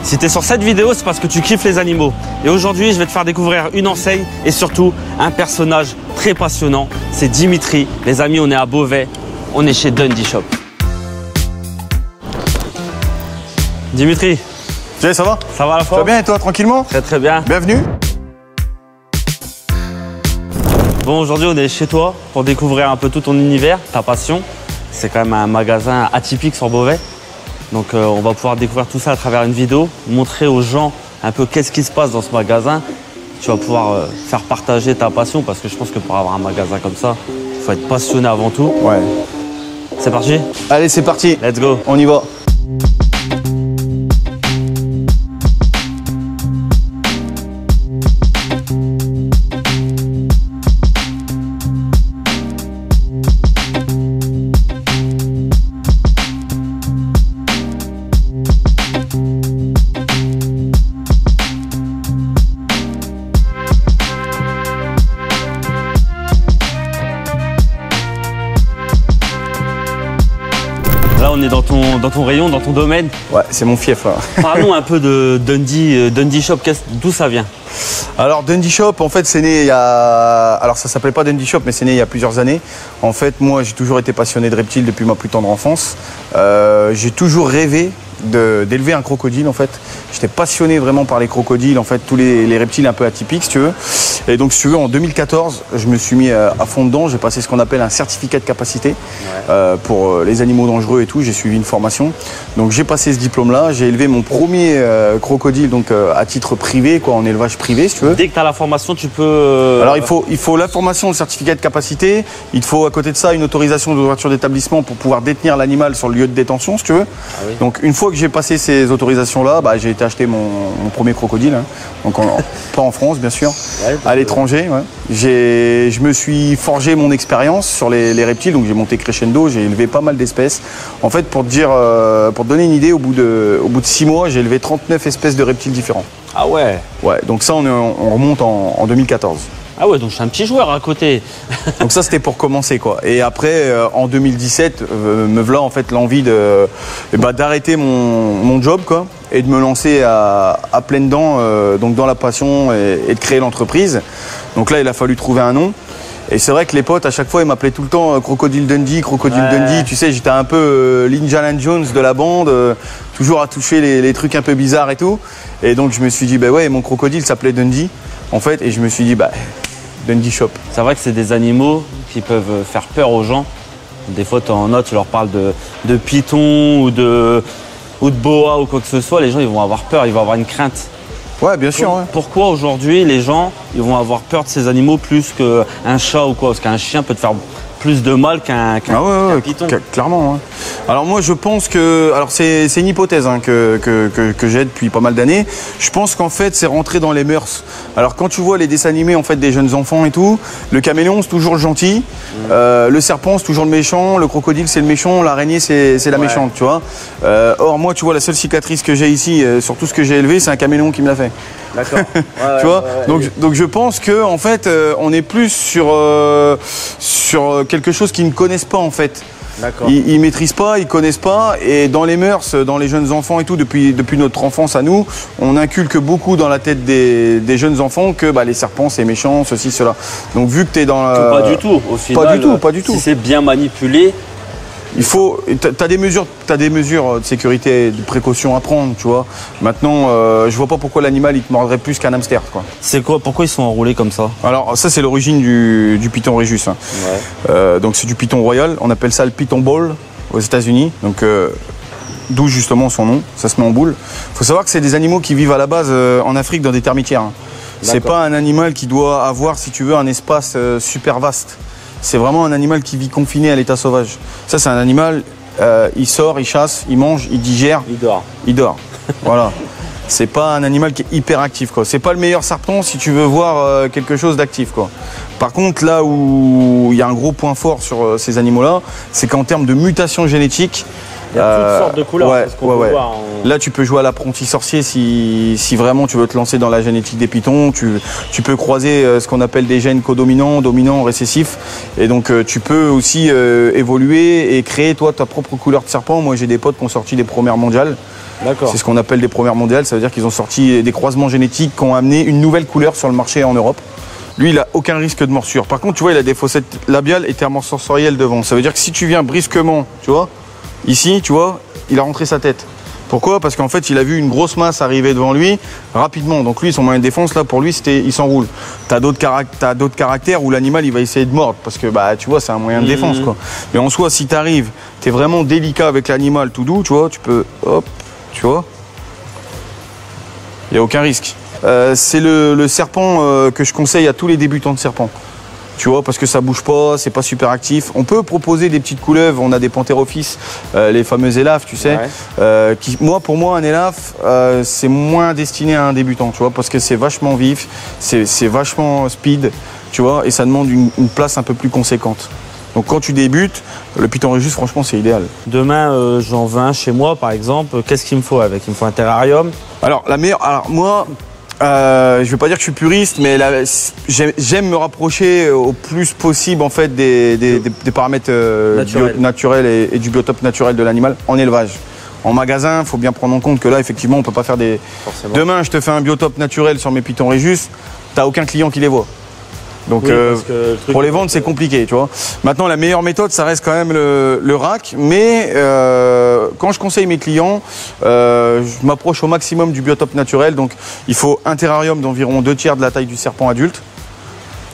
Si tu es sur cette vidéo, c'est parce que tu kiffes les animaux. Et aujourd'hui, je vais te faire découvrir une enseigne et surtout un personnage très passionnant. C'est Dimitri. Les amis, on est à Beauvais. On est chez Dundee Shop. Dimitri. Jay, ça va? Ça va à la fois? Ça va bien et toi, tranquillement? Très très bien. Bienvenue. Bon, aujourd'hui, on est chez toi pour découvrir un peu tout ton univers, ta passion. C'est quand même un magasin atypique sur Beauvais. Donc on va pouvoir découvrir tout ça à travers une vidéo, montrer aux gens un peu qu'est-ce qui se passe dans ce magasin. Tu vas pouvoir faire partager ta passion parce que je pense que pour avoir un magasin comme ça, il faut être passionné avant tout. Ouais. C'est parti? Allez, c'est parti. Let's go. On y va. Là, on est dans ton rayon, dans ton domaine. Ouais, c'est mon fief là. Parlons un peu de Dundee Shop. D'où ça vient? Alors Dundee Shop, en fait, c'est né il y a... Alors ça s'appelait pas Dundee Shop, mais c'est né il y a plusieurs années. En fait, moi, j'ai toujours été passionné de reptiles depuis ma plus tendre enfance. J'ai toujours rêvé d'élever un crocodile, en fait. J'étais passionné vraiment par les crocodiles, en fait, tous les reptiles un peu atypiques, si tu veux. Et donc, si tu veux, en 2014, je me suis mis à fond dedans. J'ai passé ce qu'on appelle un certificat de capacité pour les animaux dangereux et tout. J'ai suivi une formation. Donc, j'ai passé ce diplôme-là. J'ai élevé mon premier crocodile, donc à titre privé, quoi, en élevage privé, si tu veux. Dès que tu as la formation, tu peux... Alors, il faut la formation, le certificat de capacité. Il te faut, à côté de ça, une autorisation d'ouverture d'établissement pour pouvoir détenir l'animal sur le lieu de détention, si tu veux. Ah oui. Donc, une fois que j'ai passé ces autorisations-là, bah, j'ai été acheter mon premier crocodile. Hein. Donc, pas en France, bien sûr, ouais, à l'étranger. Ouais. Je me suis forgé mon expérience sur les reptiles. Donc, j'ai monté crescendo, j'ai élevé pas mal d'espèces. En fait, pour te donner une idée, au bout de 6 mois, j'ai élevé 39 espèces de reptiles différents. Ah ouais? Ouais, donc ça, on remonte en 2014. Ah ouais, donc je suis un petit joueur à côté. Donc ça, c'était pour commencer, quoi. Et après, en 2017, me voilà en fait l'envie d'arrêter mon job, quoi, et de me lancer à pleines dents donc dans la passion et de créer l'entreprise. Donc là, il a fallu trouver un nom. Et c'est vrai que les potes, à chaque fois, ils m'appelaient tout le temps Crocodile Dundee, Crocodile Dundee. Tu sais, j'étais un peu l'Indiana Jones de la bande, toujours à toucher les trucs un peu bizarres et tout. Et donc, je me suis dit, bah ouais, mon crocodile s'appelait Dundee, en fait. Et je me suis dit, bah, Dundee Shop. C'est vrai que c'est des animaux qui peuvent faire peur aux gens. Des fois, en note, tu leur parles de python ou de boa ou quoi que ce soit. Les gens, ils vont avoir peur, ils vont avoir une crainte. Ouais, bien sûr. Ouais. Pourquoi aujourd'hui les gens ils vont avoir peur de ces animaux plus qu'un chat ou quoi? Parce qu'un chien peut te faire plus de mal qu'un python. Clairement. Ouais. Alors moi je pense que, alors c'est une hypothèse hein, que j'ai depuis pas mal d'années. Je pense qu'en fait c'est rentré dans les mœurs. Alors quand tu vois les dessins animés en fait des jeunes enfants et tout, le caméléon c'est toujours le gentil, le serpent c'est toujours le méchant, le crocodile c'est le méchant, l'araignée c'est la méchante, tu vois. Or moi tu vois la seule cicatrice que j'ai ici sur tout ce que j'ai élevé, c'est un caméléon qui me l'a fait. D'accord. Tu vois. Donc je pense que en fait on est plus sur quelque chose qu'ils ne connaissent pas en fait. Ils maîtrisent pas, ils connaissent pas, et dans les mœurs, dans les jeunes enfants et tout, depuis notre enfance à nous, on inculque beaucoup dans la tête des jeunes enfants que bah, les serpents c'est méchant, ceci, cela. Donc vu que tu es dans pas du tout, au final. Pas du tout. Si c'est bien manipulé. Il faut, t'as des mesures de sécurité, de précaution à prendre, tu vois. Maintenant, je vois pas pourquoi l'animal il te mordrait plus qu'un hamster, quoi. C'est quoi? Pourquoi ils sont enroulés comme ça? Alors ça c'est l'origine du python Régis. Hein. Ouais. Donc c'est du python royal. On appelle ça le python ball aux États-Unis. Donc d'où justement son nom. Ça se met en boule. Faut savoir que c'est des animaux qui vivent à la base en Afrique dans des termitières. Hein. C'est pas un animal qui doit avoir, si tu veux, un espace super vaste. C'est vraiment un animal qui vit confiné à l'état sauvage. Ça, c'est un animal, il sort, il chasse, il mange, il digère. Il dort. Voilà. C'est pas un animal qui est hyper actif, quoi. C'est pas le meilleur serpent si tu veux voir quelque chose d'actif, quoi. Par contre, là où il y a un gros point fort sur ces animaux-là, c'est qu'en termes de mutation génétique, Il y a toutes sortes de couleurs, c'est ce qu'on peut voir. Là, tu peux jouer à l'apprenti sorcier si vraiment tu veux te lancer dans la génétique des pitons. Tu peux croiser ce qu'on appelle des gènes codominants, dominants, récessifs. Et donc, tu peux aussi évoluer et créer, toi, ta propre couleur de serpent. Moi, j'ai des potes qui ont sorti des premières mondiales. C'est ce qu'on appelle des premières mondiales. Ça veut dire qu'ils ont sorti des croisements génétiques qui ont amené une nouvelle couleur sur le marché en Europe. Lui, il n'a aucun risque de morsure. Par contre, tu vois, il a des fossettes labiales et thermosensorielles devant. Ça veut dire que si tu viens brusquement, tu vois, ici, tu vois, il a rentré sa tête. Pourquoi? Parce qu'en fait, il a vu une grosse masse arriver devant lui rapidement. Donc lui, son moyen de défense, là, pour lui, c'était il s'enroule. T'as d'autres caractères où l'animal, il va essayer de mordre. Parce que, bah, tu vois, c'est un moyen de défense, quoi. Mais en soi, si t'arrives, t'es vraiment délicat avec l'animal, tout doux, tu vois, tu peux, hop, tu vois. Il n'y a aucun risque. C'est le serpent que je conseille à tous les débutants de serpent. Tu vois, parce que ça bouge pas, c'est pas super actif. On peut proposer des petites couleuvres, on a des panthérophyses, les fameux élaphes, tu sais. Pour moi, un élaphe, c'est moins destiné à un débutant, tu vois, parce que c'est vachement vif, c'est vachement speed, tu vois, et ça demande une place un peu plus conséquente. Donc quand tu débutes, le Python Régis, franchement, c'est idéal. Demain, j'en veux un chez moi, par exemple. Qu'est-ce qu'il me faut avec? Il me faut un terrarium? Alors, moi, je vais pas dire que je suis puriste, mais j'aime me rapprocher au plus possible en fait des paramètres naturels et du biotope naturel de l'animal en élevage. En magasin, il faut bien prendre en compte que là, effectivement, on peut pas faire des... Forcément. Demain, je te fais un biotope naturel sur mes Python Régis, tu n'as aucun client qui les voit. Donc oui, pour les vendre, c'est compliqué, tu vois. Maintenant, la meilleure méthode, ça reste quand même le rack. Mais quand je conseille mes clients, je m'approche au maximum du biotope naturel. Donc, il faut un terrarium d'environ 2/3 de la taille du serpent adulte.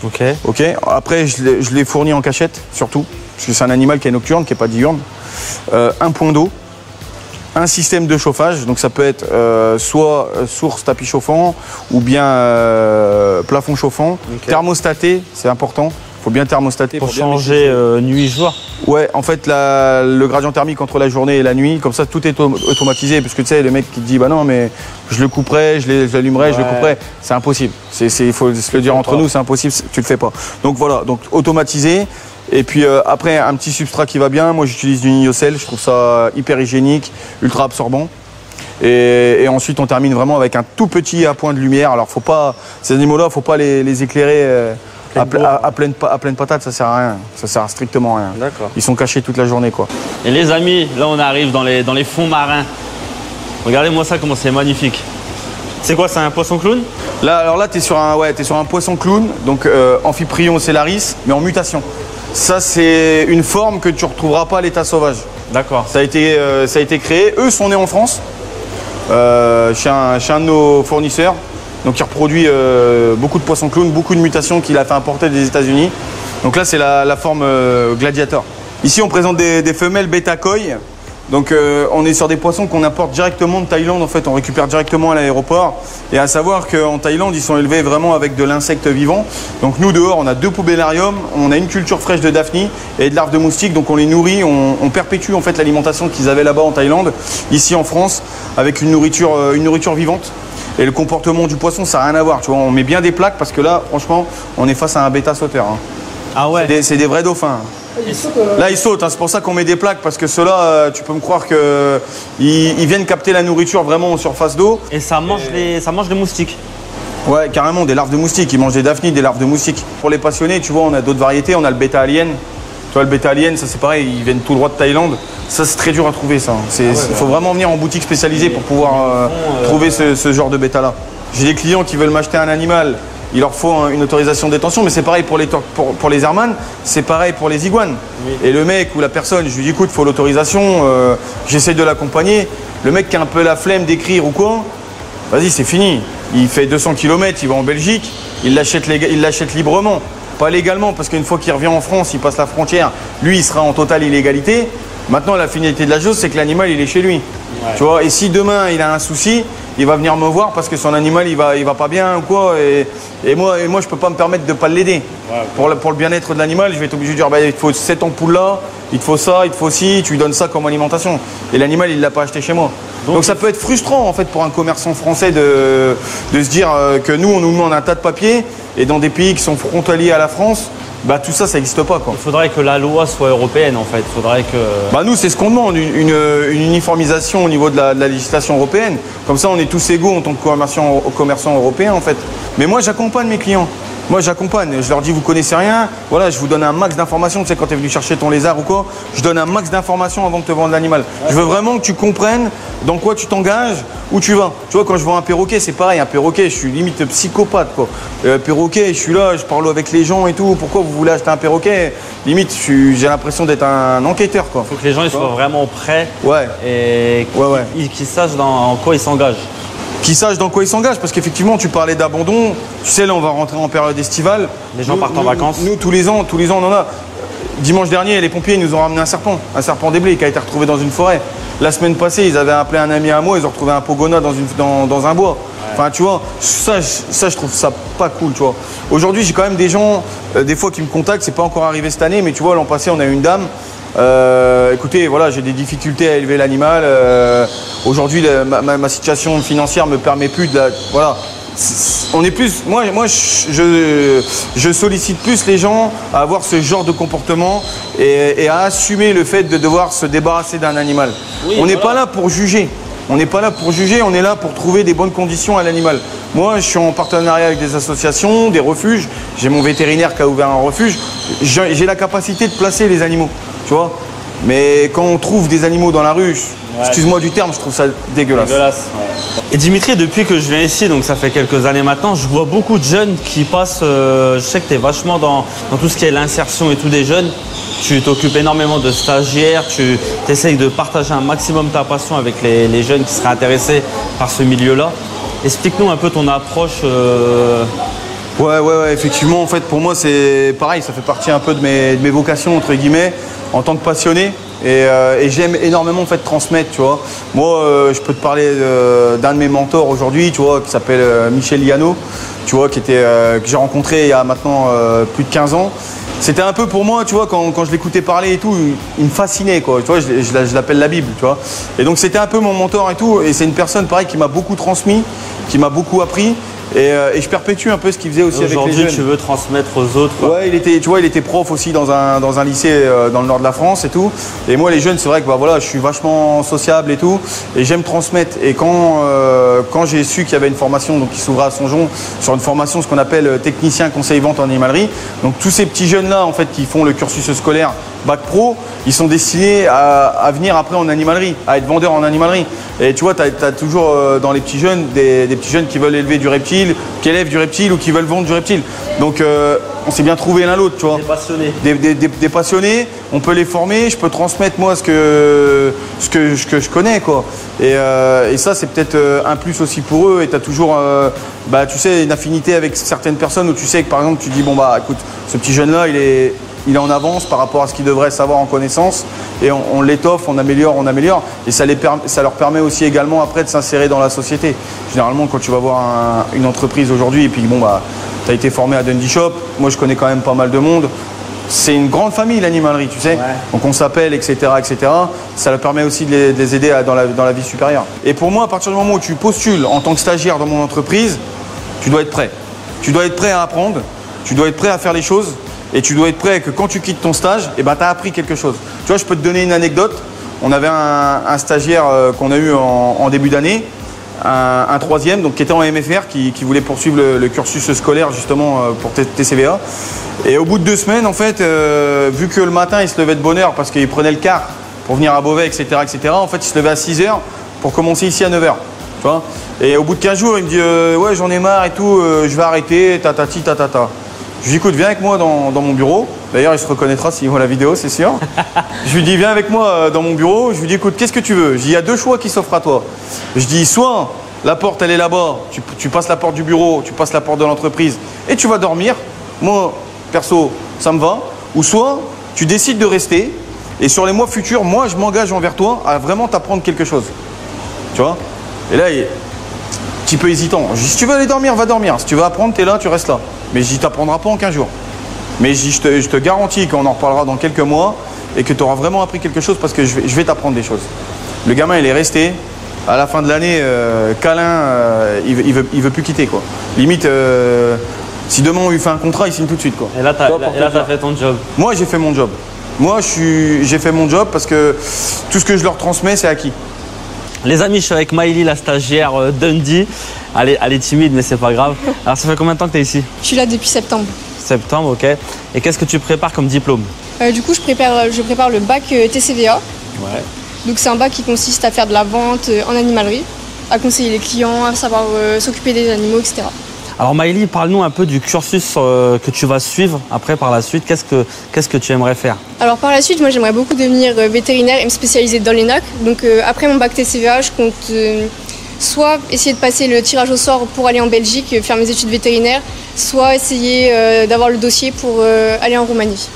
Ok. Après, je les fournis en cachette, surtout, parce que c'est un animal qui est nocturne, qui n'est pas diurne. Un point d'eau. Un système de chauffage, donc ça peut être soit source tapis chauffant ou bien plafond chauffant. Thermostaté, c'est important. Il faut bien thermostater. Pour changer nuit-jour. Ouais, en fait, le gradient thermique entre la journée et la nuit, comme ça, tout est automatisé. Parce que tu sais, le mec qui te dit, bah non, mais je le couperai, je l'allumerai, je le couperai. C'est impossible. Il faut se le dire entre nous, c'est impossible, tu le fais pas. Donc voilà, donc automatisé. Et puis après, un petit substrat qui va bien. Moi, j'utilise du Niocel. Je trouve ça hyper hygiénique, ultra absorbant. Et ensuite, on termine vraiment avec un tout petit appoint de lumière. Alors, ces animaux-là, faut pas les éclairer à pleine patate. Ça sert à rien. Ça sert à strictement à rien. D'accord. Ils sont cachés toute la journée, quoi. Et les amis, là, on arrive dans les fonds marins. Regardez-moi ça, comment c'est magnifique. C'est quoi, c'est un poisson clown? Alors là, t'es sur un poisson clown, donc Amphiprion cellaris, mais en mutation. Ça, c'est une forme que tu ne retrouveras pas à l'état sauvage. D'accord. Ça a été créé. Eux sont nés en France, chez un de nos fournisseurs. Donc, il reproduit beaucoup de poissons clowns, beaucoup de mutations qu'il a fait importer des États-Unis. Donc là, c'est la forme gladiator. Ici, on présente des femelles bêta koi. Donc on est sur des poissons qu'on importe directement de Thaïlande, en fait, on récupère directement à l'aéroport. Et à savoir qu'en Thaïlande, ils sont élevés vraiment avec de l'insecte vivant. Donc nous, dehors, on a 2 poubellariums, on a une culture fraîche de daphnie et de larves de moustiques. Donc on les nourrit, on perpétue en fait l'alimentation qu'ils avaient là-bas en Thaïlande, ici en France, avec une nourriture vivante. Et le comportement du poisson, ça n'a rien à voir. Tu vois, on met bien des plaques parce que là, franchement, on est face à un bêta sauteur. Hein. Ah ouais. C'est des vrais dauphins. Là, ils sautent, hein. C'est pour ça qu'on met des plaques, parce que ceux-là, tu peux me croire qu'ils viennent capter la nourriture vraiment en surface d'eau. Et ça mange les moustiques? Ouais, carrément, des larves de moustiques. Ils mangent des daphnies, des larves de moustiques. Pour les passionnés, tu vois, on a d'autres variétés. On a le bêta alien. Tu vois, le bêta alien, ça c'est pareil, ils viennent tout droit de Thaïlande. Ça, c'est très dur à trouver, ça. Il faut vraiment venir en boutique spécialisée pour pouvoir trouver ce genre de bêta-là. J'ai des clients qui veulent m'acheter un animal. Il leur faut une autorisation de détention, mais c'est pareil pour les Hermann, c'est pareil pour les iguanes. Oui. Et le mec ou la personne, je lui dis écoute, il faut l'autorisation, j'essaie de l'accompagner. Le mec qui a un peu la flemme d'écrire ou quoi, vas-y, c'est fini. Il fait 200 km, il va en Belgique, il l'achète librement. Pas légalement, parce qu'une fois qu'il revient en France, il passe la frontière, lui, il sera en totale illégalité. Maintenant, la finalité de la chose, c'est que l'animal, il est chez lui. Ouais. Tu vois, et si demain, il a un souci, il va venir me voir parce que son animal, il va pas bien ou quoi. Et moi, je peux pas me permettre de pas l'aider. Ouais. Pour le bien-être de l'animal, je vais être obligé de dire, bah, il te faut cette ampoule-là, il te faut ça, il te faut ci, tu lui donnes ça comme alimentation. Et l'animal, il l'a pas acheté chez moi. Donc ça peut être frustrant, en fait, pour un commerçant français de se dire que nous, on nous demande un tas de papiers et dans des pays qui sont frontaliers à la France, bah tout ça, ça n'existe pas, quoi. Il faudrait que la loi soit européenne, en fait. Il faudrait que... Bah nous, c'est ce qu'on demande, une uniformisation au niveau de la législation européenne. Comme ça, on est tous égaux en tant que commerçants européens, en fait. Mais moi, j'accompagne mes clients. Moi, j'accompagne. Je leur dis, vous connaissez rien. Voilà, je vous donne un max d'informations. Tu sais, quand tu es venu chercher ton lézard ou quoi, je donne un max d'informations avant de te vendre l'animal. Ouais. Je veux vraiment que tu comprennes dans quoi tu t'engages, où tu vas. Tu vois, quand je vends un perroquet, c'est pareil. Un perroquet, je suis limite psychopathe, quoi. Perroquet, je suis là, je parle avec les gens et tout. Pourquoi vous voulez acheter un perroquet? Limite, j'ai l'impression d'être un enquêteur, quoi. Il faut que les gens ils soient vraiment prêts. Ouais. Et qu'ils sachent en quoi ils s'engagent. Qui sachent dans quoi ils s'engagent, parce qu'effectivement tu parlais d'abandon, tu sais là on va rentrer en période estivale. Les gens partent en vacances. Nous tous les ans on en a. Dimanche dernier les pompiers nous ont ramené un serpent d'éblé qui a été retrouvé dans une forêt. La semaine passée ils avaient appelé un ami à moi, ils ont retrouvé un pogona dans un bois. Ouais. Enfin tu vois, ça je trouve ça pas cool, tu vois. Aujourd'hui j'ai quand même des gens, des fois qui me contactent, c'est pas encore arrivé cette année, mais tu vois l'an passé on a eu une dame. Écoutez, voilà, j'ai des difficultés à élever l'animal. Aujourd'hui, ma situation financière me permet plus de voilà. On est plus. Moi, je sollicite plus les gens à avoir ce genre de comportement et à assumer le fait de devoir se débarrasser d'un animal. Oui, on n'est pas là pour juger. On n'est pas là pour juger, on est là pour trouver des bonnes conditions à l'animal. Moi, je suis en partenariat avec des associations, des refuges. J'ai mon vétérinaire qui a ouvert un refuge. J'ai la capacité de placer les animaux, tu vois. Mais quand on trouve des animaux dans la rue, excuse-moi du terme, je trouve ça dégueulasse. Ouais. Et Dimitri, depuis que je viens ici, donc ça fait quelques années maintenant, je vois beaucoup de jeunes qui passent, je sais que tu es vachement dans tout ce qui est l'insertion et tout des jeunes. Tu t'occupes énormément de stagiaires, tu essayes de partager un maximum ta passion avec les jeunes qui seraient intéressés par ce milieu-là. Explique-nous un peu ton approche. Ouais, effectivement, en fait, pour moi, c'est pareil, ça fait partie un peu de mes vocations, entre guillemets, en tant que passionné. Et j'aime énormément en fait transmettre, tu vois. Moi, je peux te parler d'un de mes mentors aujourd'hui, tu vois, qui s'appelle Michel Liano, tu vois, que j'ai rencontré il y a maintenant plus de 15 ans. C'était un peu pour moi, tu vois, quand je l'écoutais parler et tout, il me fascinait, quoi. Tu vois, je l'appelle la Bible, tu vois. Et donc c'était un peu mon mentor et tout. Et c'est une personne, pareil, qui m'a beaucoup transmis, qui m'a beaucoup appris. Et je perpétue un peu ce qu'il faisait aussi avec les jeunes. Aujourd'hui, tu veux transmettre aux autres, quoi. Ouais, il était prof aussi dans un lycée dans le nord de la France et tout. Et moi, les jeunes, c'est vrai que voilà, je suis vachement sociable et tout. Et j'aime transmettre. Et quand j'ai su qu'il y avait une formation donc, qui s'ouvrait à Songeon, sur une formation, ce qu'on appelle technicien conseil vente en animalerie. Donc tous ces petits jeunes-là, en fait, qui font le cursus scolaire Bac Pro, ils sont destinés à venir après en animalerie, à être vendeurs en animalerie. Et tu vois, tu as toujours dans les petits jeunes des petits jeunes qui veulent élever du reptile, qui élèvent du reptile ou qui veulent vendre du reptile. Donc on s'est bien trouvé l'un l'autre, tu vois. Des passionnés. Des passionnés, on peut les former, je peux transmettre moi ce que je connais, quoi. Et ça, c'est peut-être un plus aussi pour eux. Et tu as toujours, tu sais, une affinité avec certaines personnes où tu sais que par exemple, tu dis, bon bah écoute, ce petit jeune-là, il est en avance par rapport à ce qu'il devrait savoir en connaissance et on l'étoffe, on améliore et ça leur permet aussi également après de s'insérer dans la société. Généralement quand tu vas voir une entreprise aujourd'hui et puis bon bah tu as été formé à Dundee Shop, moi je connais quand même pas mal de monde, c'est une grande famille l'animalerie, tu sais, donc on s'appelle etc. Ça leur permet aussi de les aider dans la vie supérieure. Et pour moi à partir du moment où tu postules en tant que stagiaire dans mon entreprise, tu dois être prêt. Tu dois être prêt à apprendre, tu dois être prêt à faire les choses. Et tu dois être prêt que quand tu quittes ton stage, tu as appris quelque chose. Tu vois, je peux te donner une anecdote. On avait un stagiaire qu'on a eu en début d'année, un troisième, donc qui était en MFR, qui voulait poursuivre le cursus scolaire justement pour TCVA. Et au bout de 2 semaines, en fait, vu que le matin, il se levait de bonne heure parce qu'il prenait le car pour venir à Beauvais, etc., en fait, il se levait à 6 h pour commencer ici à 9 h. Tu vois. Et au bout de 15 jours, il me dit ouais, j'en ai marre et tout, je vais arrêter, tatati, tatata. Je lui dis écoute, viens avec moi dans mon bureau. D'ailleurs, il se reconnaîtra s'il voit la vidéo, c'est sûr. Je lui dis viens avec moi dans mon bureau. Je lui dis écoute, qu'est-ce que tu veux? Je dis il y a 2 choix qui s'offrent à toi. Je dis soit la porte elle est là-bas, tu passes la porte du bureau, tu passes la porte de l'entreprise et tu vas dormir. Moi, perso, ça me va. Ou soit tu décides de rester et sur les mois futurs, moi je m'engage envers toi à vraiment t'apprendre quelque chose. Tu vois? Et là, il est un petit peu hésitant. Je dis si tu veux aller dormir, va dormir. Si tu veux apprendre, t'es là, tu restes là. Mais je dis, t'apprendras pas en 15 jours. Mais je dis, je te garantis qu'on en reparlera dans quelques mois et que tu auras vraiment appris quelque chose parce que je vais t'apprendre des choses. Le gamin, il est resté. À la fin de l'année, câlin, il veut plus quitter, quoi. Limite, Si demain on lui fait un contrat, il signe tout de suite, quoi. Et là, tu as fait ton job. Moi, j'ai fait mon job. Moi, j'ai fait mon job parce que tout ce que je leur transmets, c'est acquis. Les amis, je suis avec Maëlie, la stagiaire Dundee. Elle est timide, mais c'est pas grave. Alors, ça fait combien de temps que tu es ici? Je suis là depuis septembre. Septembre, ok. Et qu'est-ce que tu prépares comme diplôme? Du coup, je prépare le bac TCVA. Ouais. Donc, c'est un bac qui consiste à faire de la vente en animalerie, à conseiller les clients, à savoir s'occuper des animaux, etc. Alors Maëlie, parle-nous un peu du cursus que tu vas suivre après par la suite. Qu'est-ce que tu aimerais faire? Alors par la suite, moi j'aimerais beaucoup devenir vétérinaire et me spécialiser dans les NAC. Donc après mon bac TCVA, je compte soit essayer de passer le tirage au sort pour aller en Belgique, faire mes études vétérinaires, soit essayer d'avoir le dossier pour aller en Roumanie.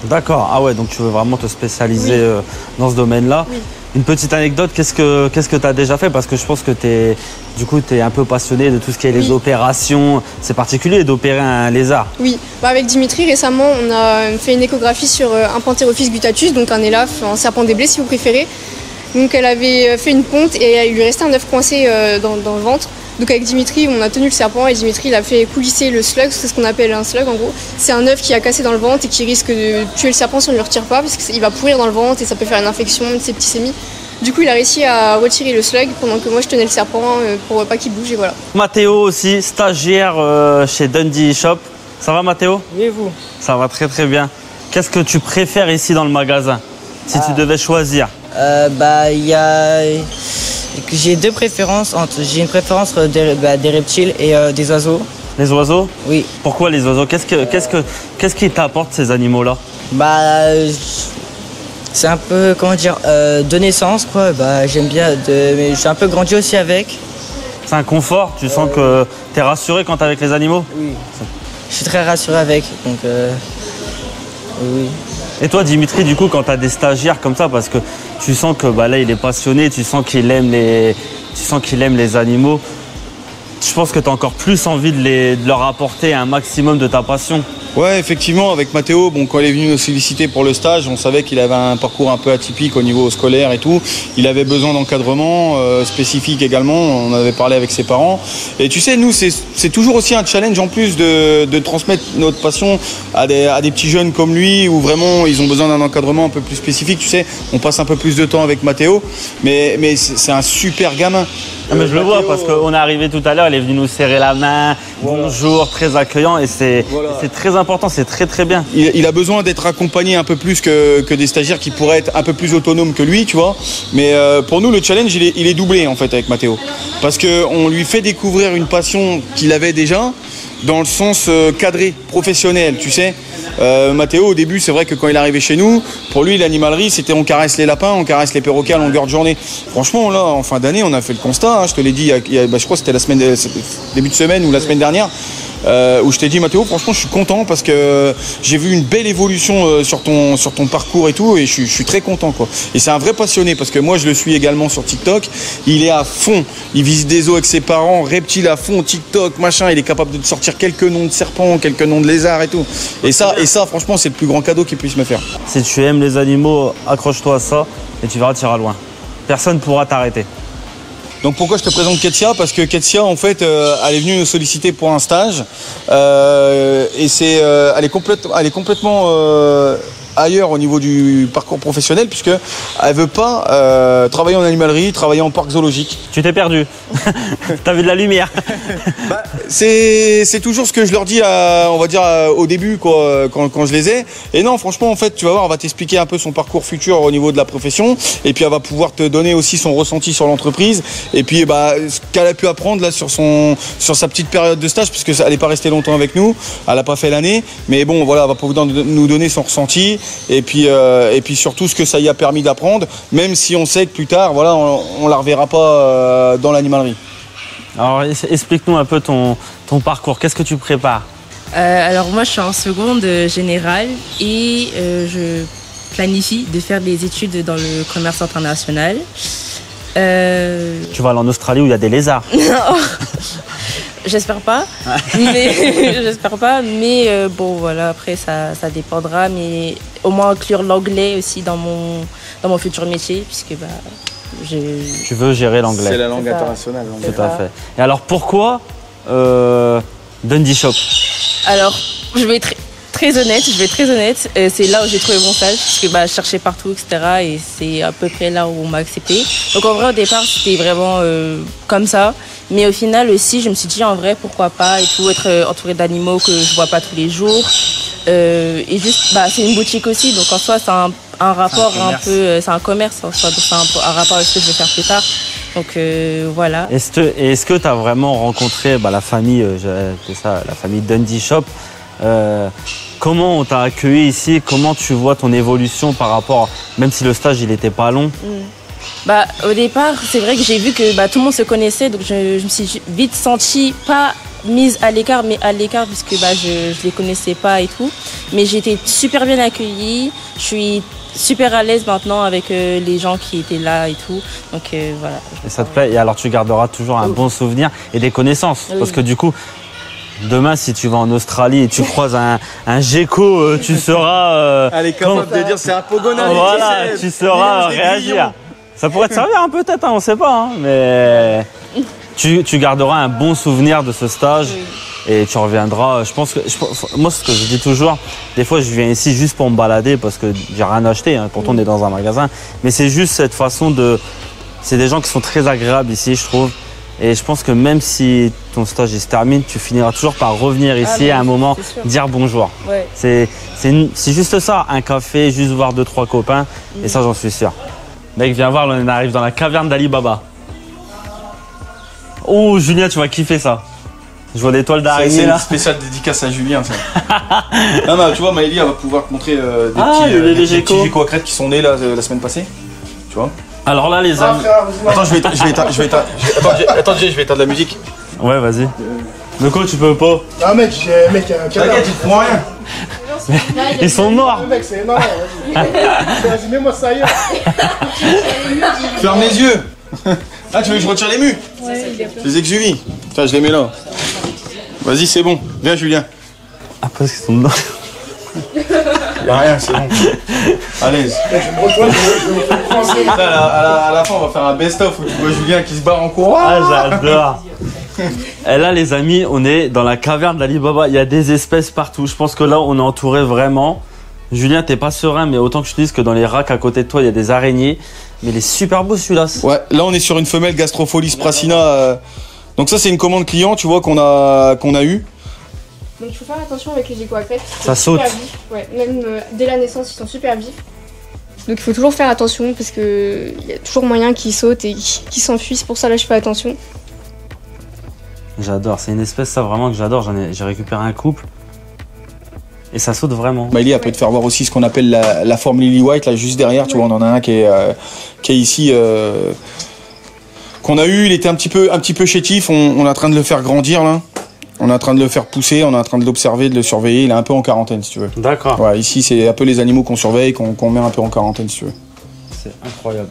D'accord, ah ouais, donc tu veux vraiment te spécialiser dans ce domaine-là. Oui. Une petite anecdote, qu'est-ce que tu as déjà fait? Parce que je pense que tu es un peu passionné de tout ce qui est les opérations. C'est particulier d'opérer un lézard. Oui, avec Dimitri, récemment, on a fait une échographie sur un Pantherophis gutatus, donc un élaphe, un serpent des blés si vous préférez. Donc elle avait fait une ponte et il lui restait un œuf coincé dans le ventre. Donc avec Dimitri, on a tenu le serpent et Dimitri il a fait coulisser le slug, c'est ce qu'on appelle un slug en gros. C'est un œuf qui a cassé dans le ventre et qui risque de tuer le serpent si on ne le retire pas parce qu'il va pourrir dans le ventre et ça peut faire une infection de ses petits sémis. Du coup, il a réussi à retirer le slug pendant que moi je tenais le serpent pour pas qu'il bouge et voilà. Mathéo aussi, stagiaire chez Dundee Shop. Ça va Mathéo? Oui et vous? Ça va très très bien. Qu'est-ce que tu préfères ici dans le magasin si tu devais choisir? J'ai deux préférences. J'ai une préférence des reptiles et des oiseaux. Les oiseaux? Oui. Pourquoi les oiseaux? Qu'est-ce qui t'apporte ces animaux-là? C'est un peu, comment dire, de naissance, quoi. J'aime bien, mais j'ai un peu grandi aussi avec. C'est un confort? Tu sens que tu es rassuré quand tu es avec les animaux? Oui. Je suis très rassuré avec, donc oui. Et toi Dimitri, du coup, quand tu as des stagiaires comme ça, parce que tu sens que là il est passionné, tu sens qu'il aime les animaux, je pense que tu as encore plus envie de leur apporter un maximum de ta passion. Ouais, effectivement, avec Mathéo, quand il est venu nous solliciter pour le stage, on savait qu'il avait un parcours un peu atypique au niveau scolaire et tout. Il avait besoin d'encadrement spécifique également, on en avait parlé avec ses parents. Et tu sais, nous, c'est toujours aussi un challenge en plus de transmettre notre passion à des petits jeunes comme lui, où vraiment ils ont besoin d'un encadrement un peu plus spécifique. Tu sais, on passe un peu plus de temps avec Mathéo, mais c'est un super gamin. Ah mais je le vois parce qu'on est arrivé tout à l'heure, il est venu nous serrer la main, bonjour, très accueillant et c'est très important, c'est très très bien. Il a besoin d'être accompagné un peu plus que des stagiaires qui pourraient être un peu plus autonomes que lui, tu vois. Mais pour nous, le challenge, il est doublé en fait avec Mathéo. Parce qu'on lui fait découvrir une passion qu'il avait déjà dans le sens cadré, professionnel, tu sais. Mathéo, au début, c'est vrai que quand il est arrivé chez nous, pour lui, l'animalerie, c'était on caresse les lapins, on caresse les perroquets à longueur de journée. Franchement, là, en fin d'année, on a fait le constat, je te l'ai dit, je crois que c'était début de semaine ou la semaine dernière, où je t'ai dit, Mathéo, franchement, je suis content parce que j'ai vu une belle évolution sur ton parcours et tout, et je suis très content, quoi. Et c'est un vrai passionné parce que moi, je le suis également sur TikTok. Il est à fond, il visite des zoos avec ses parents, reptiles à fond, TikTok, machin. Il est capable de sortir quelques noms de serpents, quelques noms de lézards et tout. Et ça, franchement, c'est le plus grand cadeau qu'il puisse me faire. Si tu aimes les animaux, accroche-toi à ça et tu verras, tu iras loin. Personne ne pourra t'arrêter. Donc pourquoi je te présente Ketsia? Parce que Ketsia, en fait, elle est venue nous solliciter pour un stage. Et elle est complètement ailleurs au niveau du parcours professionnel, puisqu'elle ne veut pas travailler en animalerie, travailler en parc zoologique. Tu t'es perdu. T'as vu de la lumière. C'est toujours ce que je leur dis, on va dire, au début, quoi, quand je les ai. Et non, franchement, en fait, tu vas voir, elle va t'expliquer un peu son parcours futur au niveau de la profession. Et puis, elle va pouvoir te donner aussi son ressenti sur l'entreprise. Et puis, ce qu'elle a pu apprendre là sur sa petite période de stage, puisqu'elle n'est pas restée longtemps avec nous. Elle n'a pas fait l'année. Mais bon, voilà, elle va pouvoir nous donner son ressenti. Et puis surtout ce que ça y a permis d'apprendre, même si on sait que plus tard, voilà, on la reverra pas dans l'animalerie. Alors explique-nous un peu ton parcours, qu'est-ce que tu prépares? Alors moi je suis en seconde générale et je planifie de faire des études dans le commerce international. Tu vas aller en Australie où il y a des lézards? Non. J'espère pas, mais bon voilà, après ça dépendra, mais au moins inclure l'anglais aussi dans mon futur métier, puisque tu veux gérer l'anglais. C'est la langue internationale. Tout à fait. Et alors pourquoi Dundee Shop? Alors, je vais être très honnête. C'est là où j'ai trouvé mon stage, parce que je cherchais partout, etc. Et c'est à peu près là où on m'a accepté. Donc en vrai, au départ, c'était vraiment comme ça. Mais au final aussi, je me suis dit, en vrai, pourquoi pas et tout, être entouré d'animaux que je vois pas tous les jours. Et juste, c'est une boutique aussi, donc en soi, c'est un rapport un peu, c'est un commerce en soi, donc c'est un rapport avec ce que je vais faire plus tard. Donc voilà. Est-ce que tu as vraiment rencontré la famille, la famille Dundee Shop? Comment on t'a accueilli ici? Comment tu vois ton évolution par rapport, même si le stage il était pas long? Au départ, c'est vrai que j'ai vu que tout le monde se connaissait, donc je me suis vite sentie pas mise à l'écart, mais à l'écart puisque je les connaissais pas et tout. Mais j'ai été super bien accueillie. Je suis super à l'aise maintenant avec les gens qui étaient là et tout. Donc voilà. Et ça te plaît? Et alors tu garderas toujours un bon souvenir et des connaissances, parce que du coup. Demain, si tu vas en Australie et tu croises un gecko, tu sauras. Elle est capable de dire c'est un pogona. Voilà, tu sauras réagir. Ça pourrait te servir peut-être, on ne sait pas. Mais tu garderas un bon souvenir de ce stage et tu reviendras. Moi, ce que je dis toujours, des fois, je viens ici juste pour me balader parce que j'ai rien acheté. Pourtant, on est dans un magasin. Mais c'est juste cette façon de. C'est des gens qui sont très agréables ici, je trouve. Et je pense que même si ton stage se termine, tu finiras toujours par revenir ici à un moment, dire bonjour. Ouais. C'est juste ça, un café, juste voir 2-3 copains. Et ça, j'en suis sûr. Mec, viens voir, on arrive dans la caverne d'Ali Baba. Oh, Julien, tu vas kiffer ça. Je vois des toiles d'araignée là. C'est une spéciale dédicace à Julien, ça. Non, mais tu vois, Maëlie, elle va pouvoir te montrer des petits geckos à crête qui sont nés là, la semaine passée. Tu vois? Alors là, les amis. Attends, je vais éteindre la musique. Ouais, vas-y. De quoi tu peux pas? Ah mec, il y a un cadavre. T'inquiète, ils te font rien. Ils sont morts. Mec, c'est énorme. Vas-y, mets-moi ça ailleurs. Ferme les yeux. Ah, tu veux que je retire les mus? Ouais, les exuvis. Tiens, je les mets là. Vas-y, c'est bon. Viens, Julien. Ah, parce qu'ils sont morts. Y'a rien, c'est bon. À l'aise. À la fin, on va faire un best-of où tu vois Julien qui se barre en courant. Ah, j'adore. Et là, les amis, on est dans la caverne d'Ali Baba. Il y a des espèces partout. Je pense que là, on est entouré vraiment. Julien, t'es pas serein, mais autant que je te dise que dans les racks à côté de toi, il y a des araignées. Mais il est super beau celui-là. Ouais, là, on est sur une femelle Gastropholis prasina. Donc ça, c'est une commande client, tu vois, qu'on a eu. Donc il faut faire attention avec les geckos à crête. Ça saute. Ouais, même dès la naissance, ils sont super vifs. Donc il faut toujours faire attention parce qu'il y a toujours moyen qu'ils sautent et qu'ils s'enfuient. C'est pour ça là je fais attention. J'adore, c'est une espèce ça vraiment que j'adore. J'ai récupéré un couple et ça saute vraiment. Maëlie, elle peut te faire voir aussi ce qu'on appelle la forme Lily White, là juste derrière, tu vois, on en a un qui est ici. Qu'on a eu, il était un petit peu chétif, on est en train de le faire grandir là. On est en train de le faire pousser, on est en train de l'observer, de le surveiller. Il est un peu en quarantaine, si tu veux. D'accord. Ouais, ici, c'est un peu les animaux qu'on surveille, qu'on met un peu en quarantaine, si tu veux. C'est incroyable.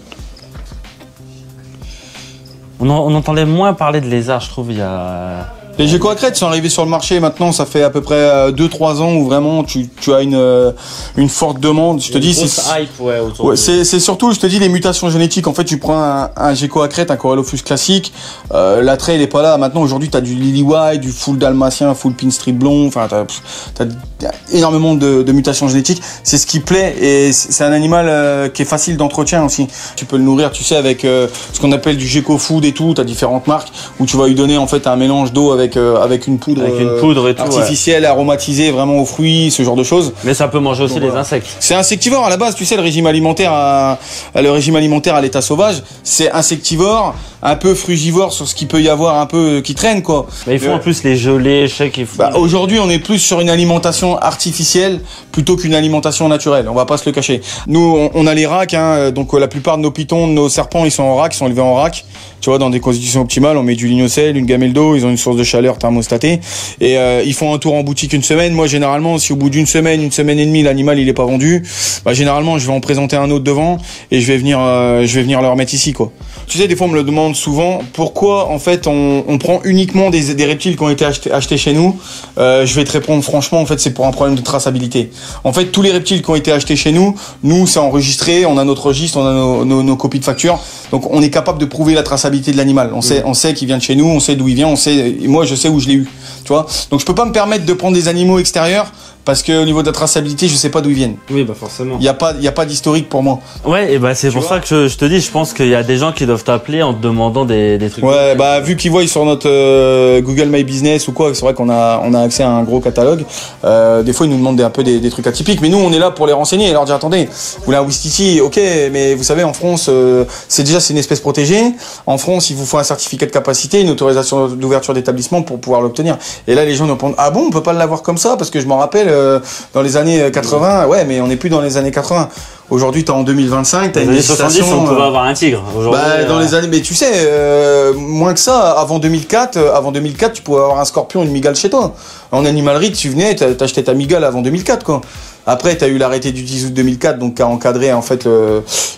On entendait moins parler de lézards, je trouve, il y a... Les geckos à crête sont arrivés sur le marché maintenant, ça fait à peu près 2-3 ans où vraiment tu as une forte demande. Je te dis, c'est surtout, je te dis, les mutations génétiques. En fait, tu prends un gecko à crête, un Corallopus classique, l'attrait il est pas là. Maintenant, aujourd'hui, tu as du Lily White, du full dalmatien, full pinstripe blond. Enfin, t'as énormément de mutations génétiques. C'est ce qui plaît et c'est un animal qui est facile d'entretien aussi. Tu peux le nourrir, tu sais, avec ce qu'on appelle du gecko food et tout. T'as différentes marques où tu vas lui donner en fait un mélange d'eau avec une poudre, et tout, artificielle, aromatisée vraiment aux fruits, ce genre de choses. Mais ça peut manger aussi les insectes. C'est insectivore à la base, tu sais, le régime alimentaire à l'état sauvage, c'est insectivore, un peu frugivore sur ce qu'il peut y avoir un peu qui traîne quoi. Mais ils font en plus les gelées, je sais qu'ils font. Aujourd'hui, on est plus sur une alimentation artificielle plutôt qu'une alimentation naturelle, on va pas se le cacher. Nous, on a les racks, donc la plupart de nos pitons, de nos serpents, ils sont en rack, ils sont élevés en rack. Tu vois, dans des conditions optimales, on met du lignocell, une gamelle d'eau, ils ont une source de chaleur thermostatée et ils font un tour en boutique une semaine. Moi, généralement, si au bout d'une semaine et demie, l'animal il est pas vendu, généralement, je vais en présenter un autre devant et je vais venir le remettre ici quoi. Tu sais, des fois, on me le demande souvent pourquoi en fait on prend uniquement des reptiles qui ont été achetés chez nous. Je vais te répondre franchement, en fait, c'est pour un problème de traçabilité. En fait, tous les reptiles qui ont été achetés chez nous, c'est enregistré, on a notre registre, on a nos copies de facture, donc on est capable de prouver la traçabilité de l'animal. On sait qu'il vient de chez nous, on sait d'où il vient, on sait. Moi, vois, je sais où je l'ai eu, tu vois. Donc je peux pas me permettre de prendre des animaux extérieurs parce que au niveau de la traçabilité, je sais pas d'où ils viennent. Oui, bah forcément. Il y a pas d'historique pour moi. Ouais, et bah c'est pour ça que je te dis, je pense qu'il y a des gens qui doivent t'appeler en te demandant des trucs. Ouais, bah vu qu'ils voient sur notre Google My Business ou quoi, c'est vrai qu'on a accès à un gros catalogue. Des fois, ils nous demandent un peu des trucs atypiques, mais nous, on est là pour les renseigner et leur dire attendez, vous voulez un Ouistiti, ok, mais vous savez, en France, c'est une espèce protégée. En France, il vous faut un certificat de capacité, une autorisation d'ouverture d'établissement pour pouvoir l'obtenir. Et là, les gens nous répondent ah bon, on peut pas l'avoir comme ça parce que je m'en rappelle dans les années 80. Ouais, mais on n'est plus dans les années 80. Aujourd'hui, t'es en 2025, t'as une législation. 70, on pouvait avoir un tigre. Bah, dans les années, mais tu sais, moins que ça, avant 2004, tu pouvais avoir un scorpion, une mygale chez toi. En animalerie, tu venais, t'achetais ta mygale avant 2004, quoi. Après, tu as eu l'arrêté du 10 août 2004, donc qui a encadré en fait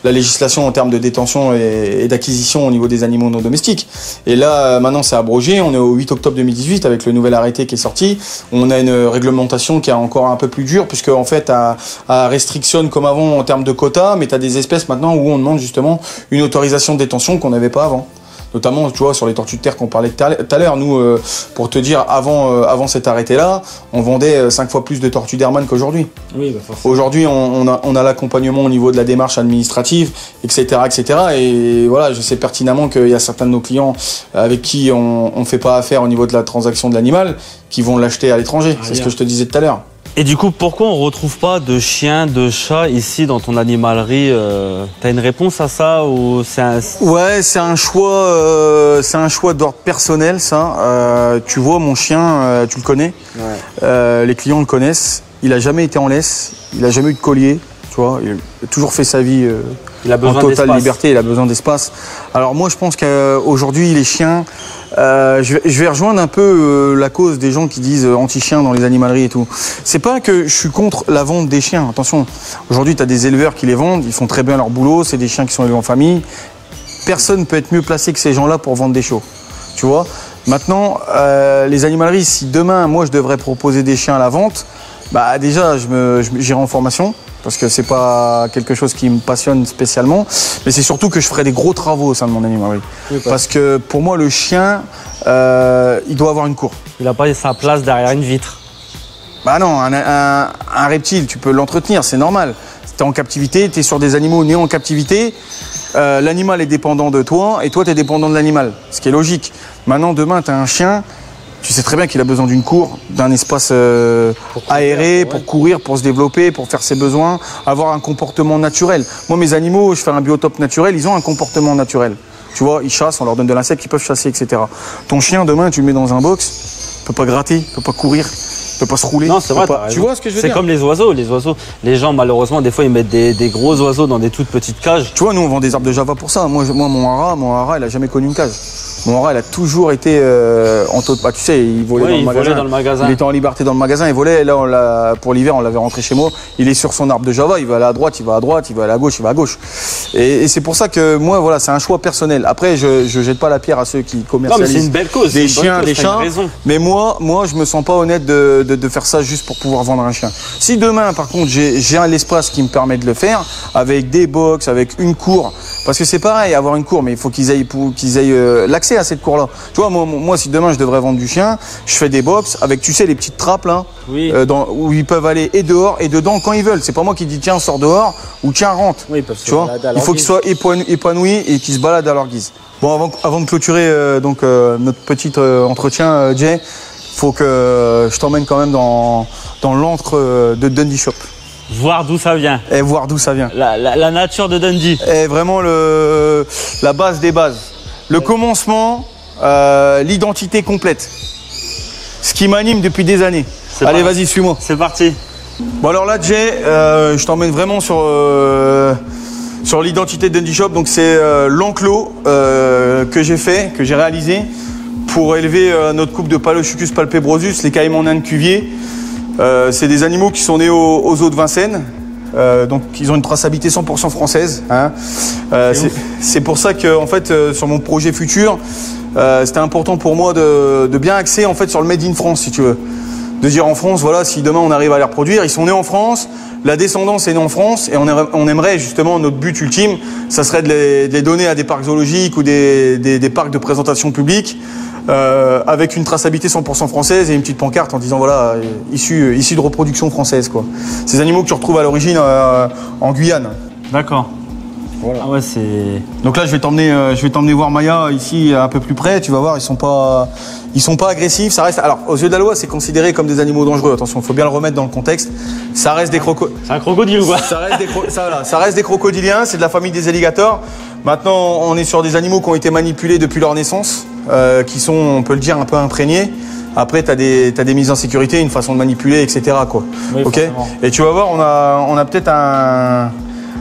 la législation en termes de détention et d'acquisition au niveau des animaux non domestiques. Et là, maintenant, c'est abrogé. On est au 8 octobre 2018 avec le nouvel arrêté qui est sorti. On a une réglementation qui est encore un peu plus dure, puisque en fait, elle restrictionne comme avant en termes de quotas, mais tu as des espèces maintenant où on demande justement une autorisation de détention qu'on n'avait pas avant. Notamment, tu vois, sur les tortues de terre qu'on parlait tout à l'heure. Nous, pour te dire, avant cet arrêté-là, on vendait 5 fois plus de tortues d'Hermann qu'aujourd'hui. Oui, bah forcément. Aujourd'hui, on a l'accompagnement au niveau de la démarche administrative, etc., etc. Et voilà, je sais pertinemment qu'il y a certains de nos clients avec qui on fait pas affaire au niveau de la transaction de l'animal, qui vont l'acheter à l'étranger. C'est ce que je te disais tout à l'heure. Et du coup, pourquoi on retrouve pas de chiens, de chats ici dans ton animalerie T'as une réponse à ça ou c'est un... Ouais, c'est un choix d'ordre personnel, ça. Tu vois, mon chien, tu le connais. Ouais. Les clients le connaissent. Il a jamais été en laisse. Il a jamais eu de collier. Tu vois, il a toujours fait sa vie en totale liberté. Il a besoin d'espace. Alors moi, je pense qu'aujourd'hui, les chiens. Je vais rejoindre un peu la cause des gens qui disent anti-chiens dans les animaleries et tout. C'est pas que je suis contre la vente des chiens. Attention, aujourd'hui, tu as des éleveurs qui les vendent. Ils font très bien leur boulot. C'est des chiens qui sont élevés en famille. Personne ne peut être mieux placé que ces gens-là pour vendre des chiots. Tu vois. Maintenant, les animaleries, si demain, moi, je devrais proposer des chiens à la vente, bah déjà, j'irai en formation. Parce que c'est pas quelque chose qui me passionne spécialement, mais c'est surtout que je ferai des gros travaux au sein de mon animalerie. Oui, parce que pour moi, le chien, il doit avoir une cour. Il n'a pas sa place derrière une vitre. Bah non, un reptile, tu peux l'entretenir, c'est normal. Tu es en captivité, tu es sur des animaux nés en captivité, l'animal est dépendant de toi et toi, tu es dépendant de l'animal, ce qui est logique. Maintenant, demain, tu as un chien. Tu sais très bien qu'il a besoin d'une cour, d'un espace aéré pour courir, pour se développer, pour faire ses besoins, avoir un comportement naturel. Moi, mes animaux, je fais un biotope naturel, ils ont un comportement naturel. Tu vois, ils chassent, on leur donne de l'insecte, ils peuvent chasser, etc. Ton chien, demain, tu le mets dans un box, il peut pas gratter, il peut pas courir, il peut pas se rouler. Non, c'est vrai. Tu vois ce que je veux dire ? C'est comme les oiseaux. Les oiseaux, les gens, malheureusement, des fois, ils mettent des gros oiseaux dans des toutes petites cages. Tu vois, nous, on vend des arbres de Java pour ça. Moi mon hara, il a jamais connu une cage. Mon hara, il a toujours été en taux de... Bah, tu sais, il volait, dans le magasin. Il était en liberté dans le magasin, il volait. Et là, pour l'hiver, on l'avait rentré chez moi. Il est sur son arbre de Java, il va aller à droite, il va à droite, il va aller à gauche, il va à gauche. Et c'est pour ça que moi, voilà, c'est un choix personnel. Après, je jette pas la pierre à ceux qui commercialisent. Non, mais c'est une belle cause. Des chiens, des chats. Mais moi, je me sens pas honnête de faire ça juste pour pouvoir vendre un chien. Si demain, par contre, j'ai l'espace qui me permet de le faire, avec des box, avec une cour, parce que c'est pareil, avoir une cour, mais il faut qu'ils aient l'accès à cette cour-là. Tu vois, moi, si demain je devrais vendre du chien, je fais des box avec, tu sais, les petites trappes là, oui. Où ils peuvent aller et dehors et dedans quand ils veulent. C'est pas moi qui dis tiens, sors dehors ou tiens, rentre. Oui, parce tu vois, il faut qu'ils soient épanouis et qu'ils se baladent à leur guise. Bon, avant de clôturer notre petit entretien, Jay, faut que je t'emmène quand même dans l'antre de Dundee Shop. Voir d'où ça vient. Et voir d'où ça vient. La nature de Dundee. Et vraiment la base des bases. Le commencement, l'identité complète. Ce qui m'anime depuis des années. Allez, vas-y, suis-moi. C'est parti. Bon alors là, Jay, je t'emmène vraiment sur l'identité de Dundee Shop. Donc c'est l'enclos que j'ai réalisé pour élever notre couple de Palochucus palpebrosus, les caïmans nains de Cuvier. C'est des animaux qui sont nés aux eaux de Vincennes. Donc ils ont une traçabilité 100% française. Hein. C'est pour ça que en fait, sur mon projet futur, c'était important pour moi de bien axer en fait sur le Made in France, si tu veux. De dire en France, voilà, si demain on arrive à les reproduire, ils sont nés en France, la descendance est née en France, et on aimerait justement, notre but ultime, ça serait de les donner à des parcs zoologiques ou des parcs de présentation publique, avec une traçabilité 100% française et une petite pancarte en disant voilà, issu de reproduction française, quoi. Ces animaux que tu retrouves à l'origine en Guyane. D'accord. Voilà. Ah ouais, c'est... Donc là, je vais t'emmener voir Maya ici un peu plus près. Tu vas voir, ils sont pas agressifs. Ça reste. Alors, aux yeux de la loi, c'est considéré comme des animaux dangereux. Attention, il faut bien le remettre dans le contexte. Ça reste des crocodiles. C'est un crocodile ou quoi? Ça reste des crocodiliens. C'est de la famille des alligators. Maintenant, on est sur des animaux qui ont été manipulés depuis leur naissance, qui sont, on peut le dire, un peu imprégnés. Après, t'as des mises en sécurité, une façon de manipuler, etc., quoi. Oui, ok. Forcément. Et tu vas voir, on a peut-être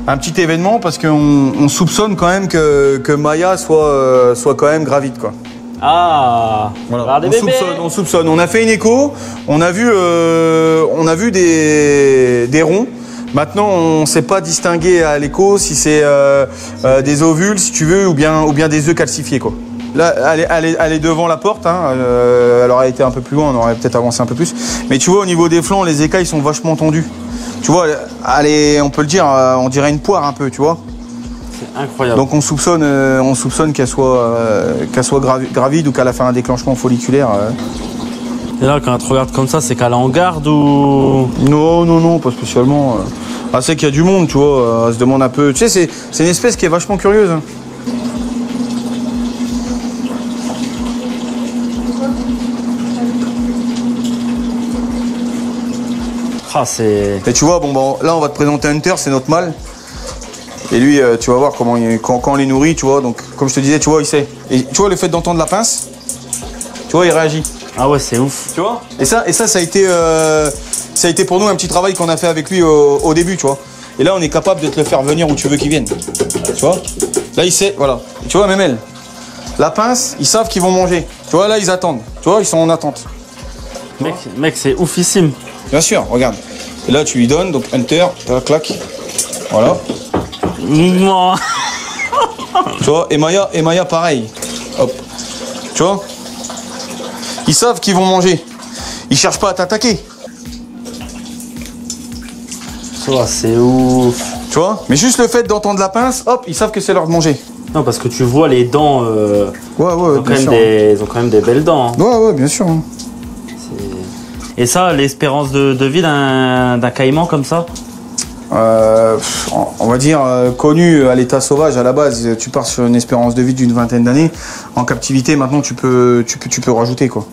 un petit événement parce qu'on soupçonne quand même que Maya soit quand même gravide, quoi. Ah, Voilà. Regardez bébé. On soupçonne. On a fait une écho. On a vu des ronds. Maintenant, on ne sait pas distinguer à l'écho si c'est des ovules, si tu veux, ou bien des œufs calcifiés, quoi. Là, elle est devant la porte. Hein. Elle aurait été un peu plus loin, on aurait peut-être avancé un peu plus. Mais tu vois, au niveau des flancs, les écailles sont vachement tendues. Tu vois, on peut le dire, on dirait une poire un peu, tu vois. C'est incroyable. Donc on soupçonne qu'elle soit gravide ou qu'elle a fait un déclenchement folliculaire. Et là, quand tu regardes comme ça, c'est qu'elle est en garde ou... Non, pas spécialement. C'est qu'il y a du monde, tu vois. Elle se demande un peu. Tu sais, c'est une espèce qui est vachement curieuse. Hein. Ah, c'est... Et tu vois, là on va te présenter Hunter, c'est notre mâle. Et lui, tu vas voir comment quand on les nourrit, tu vois. Donc, comme je te disais, tu vois, il sait. Et tu vois, le fait d'entendre la pince, tu vois, il réagit. Ah ouais, c'est ouf. Tu vois. Et ça a été pour nous un petit travail qu'on a fait avec lui au début, tu vois. Et là, on est capable de te le faire venir où tu veux qu'il vienne. Tu vois. Là, il sait, voilà. Et tu vois, même elle. La pince, ils savent qu'ils vont manger. Tu vois, là, ils attendent. Tu vois, ils sont en attente. Mec, c'est oufissime. Bien sûr, regarde. Et là, tu lui donnes, donc Hunter, clac. Voilà. Non. Tu vois, et Maya, pareil. Hop. Tu vois. Ils savent qu'ils vont manger. Ils cherchent pas à t'attaquer. Ça, c'est ouf. Tu vois. Mais juste le fait d'entendre la pince, hop, ils savent que c'est l'heure de manger. Non, parce que tu vois les dents. Ouais, Ils ont quand même des belles dents. Hein. Ouais, bien sûr. Hein. Et ça, l'espérance de vie d'un caïman comme ça? On va dire connu à l'état sauvage à la base. Tu pars sur une espérance de vie d'une 20aine d'années. En captivité, maintenant, tu peux rajouter, quoi.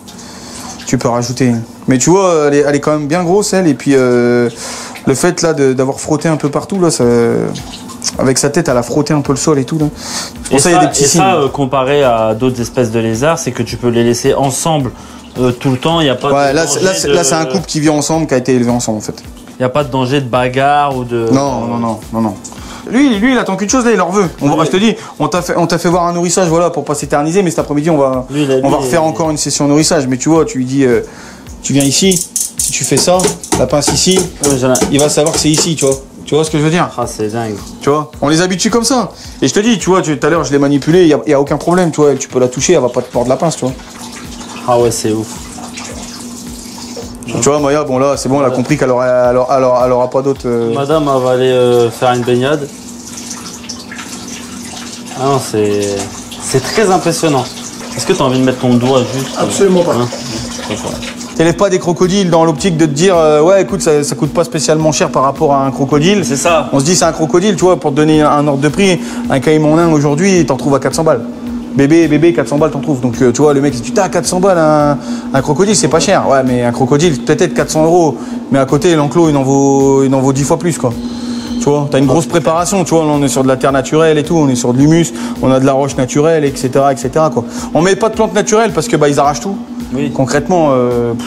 Tu peux rajouter. Mais tu vois, elle est quand même bien grosse, elle. Et puis, le fait là d'avoir frotté un peu partout, là, avec sa tête, elle a frotté un peu le sol et tout. Là. Et ça, il y a des petits signes. Comparé à d'autres espèces de lézards, c'est que tu peux les laisser ensemble tout le temps. Il y a pas. Ouais, là, c'est un couple qui vit ensemble, qui a été élevé ensemble, en fait. Il n'y a pas de danger de bagarre ou de... Non. Lui, il attend qu'une chose, là, il en veut. Je te dis, on t'a fait voir un nourrissage, voilà, pour pas s'éterniser, mais cet après-midi, on va refaire encore une session nourrissage. Mais tu vois, tu lui dis, tu viens ici, si tu fais ça, la pince ici, il va savoir que c'est ici, tu vois. Tu vois ce que je veux dire? Ah, c'est dingue. Tu vois, on les habitue comme ça. Et je te dis, tu vois, tout à l'heure, je l'ai manipulée, il n'y a aucun problème, tu vois. Tu peux la toucher, elle va pas te mordre la pince, tu vois. Ah ouais, c'est ouf. Tu vois, Maya, bon là, c'est bon, elle a compris qu'elle aura pas d'autre. Madame, elle va aller faire une baignade. Ah non, c'est très impressionnant. Est-ce que tu as envie de mettre ton doigt juste? Absolument pas. T'élèves pas des crocodiles dans l'optique de te dire ouais, écoute, ça coûte pas spécialement cher par rapport à un crocodile. C'est ça. On se dit, c'est un crocodile, tu vois, pour te donner un ordre de prix, un caïman nain aujourd'hui, t'en trouves à 400 balles. Bébé, 400 balles, t'en trouves. Donc, tu vois, le mec, il dit, t'as 400 balles, un crocodile, c'est pas cher. Ouais, mais un crocodile, peut-être 400 €. Mais à côté, l'enclos, il en vaut 10 fois plus, quoi. Tu vois, t'as une grosse préparation, tu vois, on est sur de la terre naturelle et tout, on est sur de l'humus, on a de la roche naturelle, etc., quoi. On met pas de plantes naturelles parce que, ils arrachent tout. Oui. Concrètement,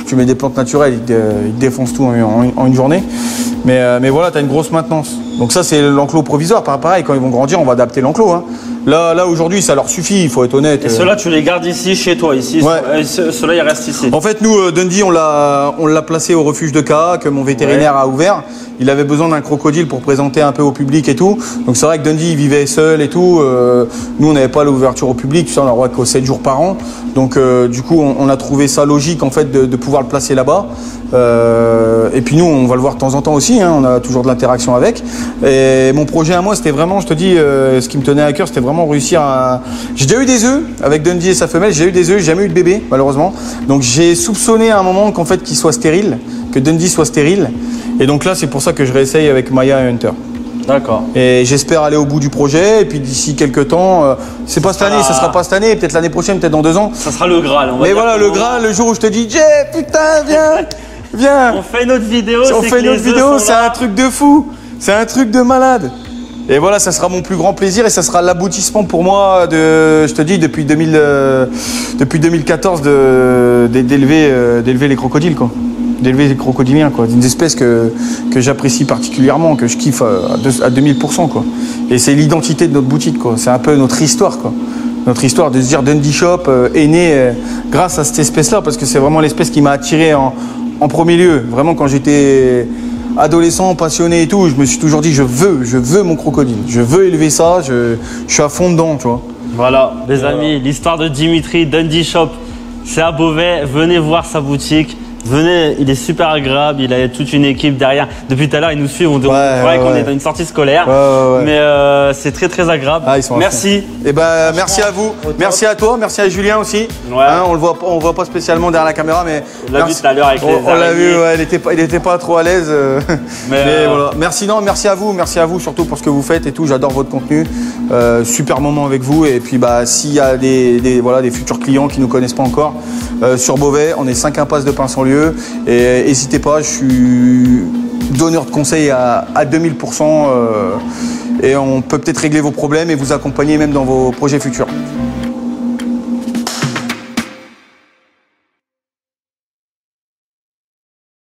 tu mets des plantes naturelles, ils défoncent tout en une journée. Mais voilà, tu as une grosse maintenance. Donc ça, c'est l'enclos provisoire. Pareil, quand ils vont grandir, on va adapter l'enclos. Hein. Là aujourd'hui, ça leur suffit, il faut être honnête. Et ceux-là, tu les gardes ici, chez toi, ici. Ouais. Ceux-là, ils restent ici. En fait, nous, Dundee, on l'a placé au refuge de Caha, que mon vétérinaire a ouvert. Il avait besoin d'un crocodile pour présenter un peu au public et tout. Donc c'est vrai que Dundee, il vivait seul et tout. Nous, on n'avait pas l'ouverture au public, tu sais, on a le droit qu'aux 7 jours par an. Donc du coup, on a trouvé ça logique en fait de pouvoir le placer là-bas. Et puis nous, on va le voir de temps en temps aussi, hein, on a toujours de l'interaction avec. Et mon projet à moi, c'était vraiment, je te dis, ce qui me tenait à cœur, c'était vraiment vraiment réussir à... J'ai déjà eu des œufs avec Dundee et sa femelle, j'ai eu des œufs, j'ai jamais eu de bébé malheureusement. Donc j'ai soupçonné à un moment qu'en fait qu'il soit stérile, que Dundee soit stérile. Et donc là c'est pour ça que je réessaye avec Maya et Hunter. D'accord. Et j'espère aller au bout du projet et puis d'ici quelques temps, c'est pas cette année, ça sera pas cette année, peut-être l'année prochaine, peut-être dans 2 ans. Ça sera le Graal. Mais voilà, le Graal, le jour où je te dis, Jay, putain, viens, viens. On fait une autre vidéo. On fait une autre vidéo, c'est un truc de fou, c'est un truc de malade. Et voilà, ça sera mon plus grand plaisir et ça sera l'aboutissement pour moi de, je te dis, depuis 2014 d'élever les crocodiles, quoi. D'élever les crocodiliens, quoi. Une espèce que j'apprécie particulièrement, que je kiffe à 2000%, quoi. Et c'est l'identité de notre boutique, quoi. C'est un peu notre histoire, quoi. Notre histoire de se dire Dundee Shop est né grâce à cette espèce-là, parce que c'est vraiment l'espèce qui m'a attiré en premier lieu. Vraiment, quand j'étais adolescent, passionné et tout, je me suis toujours dit je veux mon crocodile. Je veux élever ça, je suis à fond dedans, tu vois. Voilà, les amis, l'histoire de Dimitri, Dundee Shop, c'est à Beauvais. Venez voir sa boutique. Venez, il est super agréable, il a toute une équipe derrière. Depuis tout à l'heure, il nous suit, on dirait qu'on est dans une sortie scolaire. Mais c'est très très agréable. Ah, ils sont merci. Et ben merci à vous, merci à toi, merci à Julien aussi. Ouais. Hein, on voit pas spécialement derrière la caméra, mais on l'a vu tout à l'heure avec les on l'a vu, ouais, il était pas trop à l'aise. Mais voilà. Merci à vous surtout pour ce que vous faites et tout. J'adore votre contenu, super moment avec vous. Et puis bah s'il y a des futurs clients qui nous connaissent pas encore sur Beauvais, on est 5 impasses de Pinsonlieu. Et n'hésitez pas, je suis donneur de conseils à 2000% et on peut peut-être régler vos problèmes et vous accompagner même dans vos projets futurs.